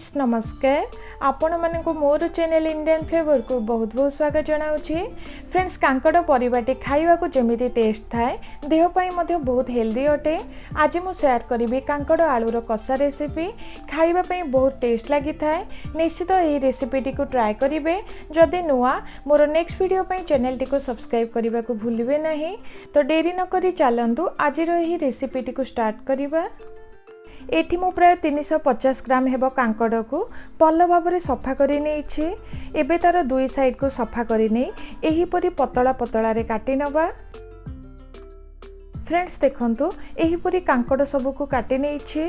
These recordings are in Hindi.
फ्रेंड्स नमस्कार आपण मानक मोर चैनल इंडियन फ्लेवर को बहुत बहुत स्वागत जनाऊँगी। फ्रेंड्स कांकड़ परिवाटी खाइबा को जमिति टेस्ट थाए देह पई मध्य बहुत हेल्दी अटे। आज मु शेयर करी कांकड़ आलूर कषा रेसिपी खाइबा पई बहुत टेस्ट लगी थाए। निश्चित यही रेसिपीटी को ट्राए करेंगे। जदि नुआ मोर नेक्स्ट वीडियो पई चैनल टी को सब्सक्राइब करने को भूलिए नहीं। तो डेरी न करी चलतु आज यही रेसिपीटी को स्टार्ट करवा। एठी मु प्राय 350 ग्राम हेबो कांकड़ को भल भाव सफा कर एबे तार दुई साइड को सफा करने एही परी पतला पतला रे काटी नबा। फ्रेंड्स देखंतु एही परी कांकड़ सब को काटी नेछि।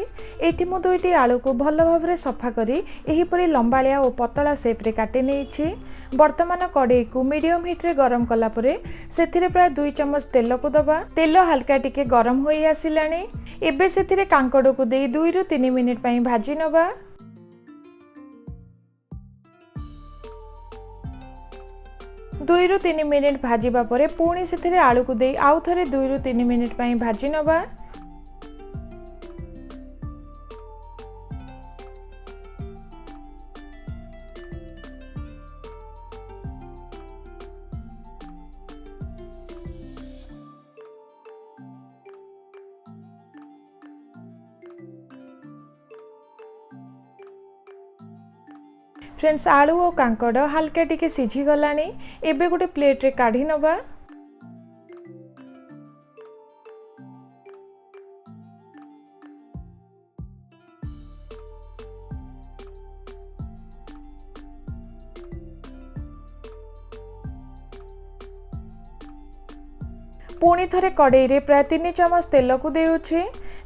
एठी मु दुईटी आलू को भल भाव सफा करी एही परी लंबालिया और पतला शेप रे काटी नेछि। वर्तमान कड़ाई को मीडियम हीट रे गरम कला परे सेथिरे प्राय 2 चम्मच तेल को दबा। तेल हल्का टिके गरम होई आसिलानी। एबे सेथिरे कांकड़ को देई 2 रु 3 मिनिट पई भाजी नबा। 2 रु 3 मिनिट भाजिबा परे पुणी सेथिरे आलू को देई आउ थरे 2 रु 3 मिनिट पई भाजी नबा। फ्रेंड्स आलू और कांकड़ हल्का टिके सिझी गलानी। एबे गोटे प्लेट रे काढ़ी नबा। पुणी थरे कड़ाई रे प्राय 3 चम्मच तेल को देउछे।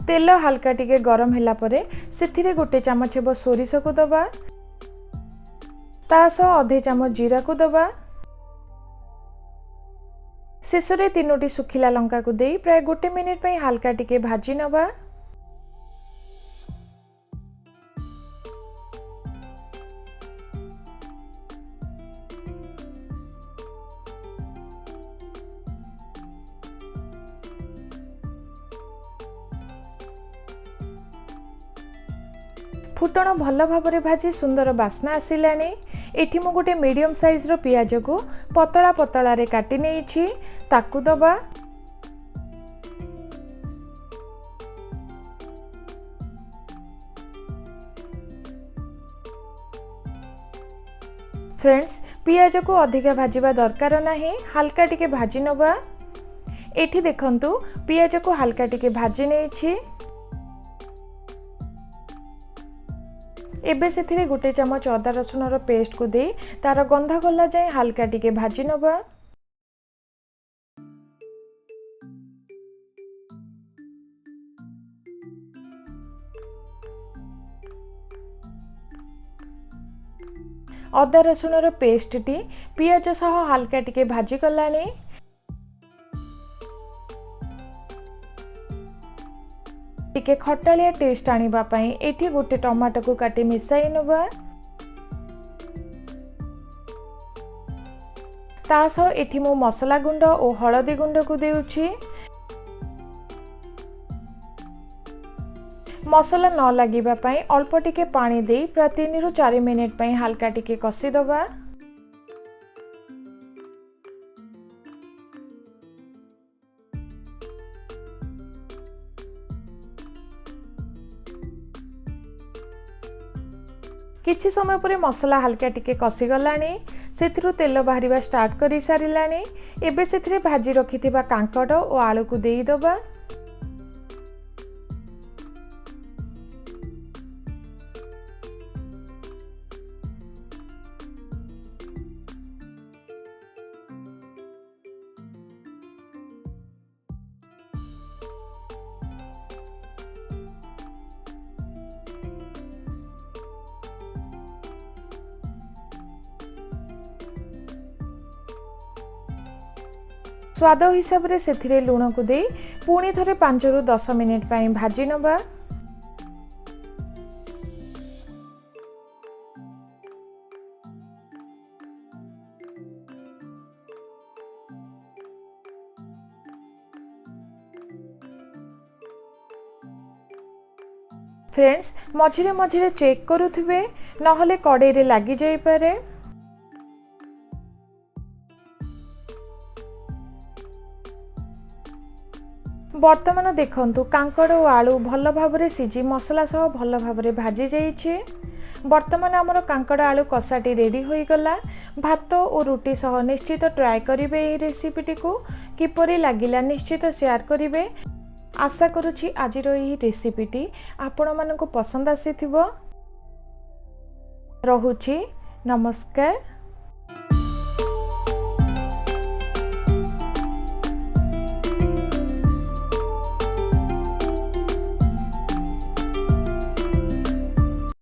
तेल हल्का टिके गरम होला परे सेथिरे गोटे चम्मच हेबो सोरिष को दबा। तासो आधे चम्मच जीरा को दबा। शेषरे 3टी सुखिला लंका को देई प्राय 1 मिनिट पई हल्का टिके भाजी नबा। फुटण भल भाव भाजी सुंदर बास्ना आसिलानी। एठी मु गोटे मीडियम साइज रो पियाज को पतला पतला रे काटी नेछि ताकू दबा। फ्रेंड्स पियाज को अधिक भाजिबा दरकार नाही, हल्का टिके भाजी नबा। एठी देखंतु पियाज को हल्का टिके भाजी नेछि। एबे सेथिरे गोटे चम्मच अदा रसुन रो पेस्ट को दे तार गंध गला जाए हल्का टिके भाजी नबा। अदा रसुन रो पेस्ट टी पियाज सह हल्का टिके भाजी गलानी। टिके खटालिया टेस्ट आनिबा पई एठी गोटे टमाटो को काटी मिसाई नबा। तासो एठी मो मसला गुंड और हळदी गुंड को देउछि। मसला न लागिबा पई अल्प टिके पानी देई प्राय 3 रु 4 मिनिट पई हल्का टिके कसी दबा। किछि समय पर मसला हल्का टिके कसी गलानी। सेथिरु तेल बाहरिबा स्टार्ट करी सारिलानी। एबे सेथिरे भाजी रखिथिबा कांकड़ और आलू को देई दबा। स्वाद हिसाब रे सेथिरे लूण को दे पुणी थरे 5 रु 10 मिनिट पई भाजी नबा। फ्रेंड्स मझिरे मझिरे चेक करुथिबे नहले कड़ाई रे लागी जाई पारे। बर्तमान देखंतु कांकड़ और आलू भल भाबरे सिझी मसला सह भल भाबरे भाजी जाइछे। बर्तमान आमर कांकड़ आलू कषाटी रेडी हो गला। भात और रुटी सह निश्चित ट्राए करिवे एही रेसिपीटी को किपरि लागिला निश्चित शेयर करिवे। आशा करुछि आजिर एही रेसिपीटी आपण मानकु पसंद आसीथिबो। रहुछि नमस्कार।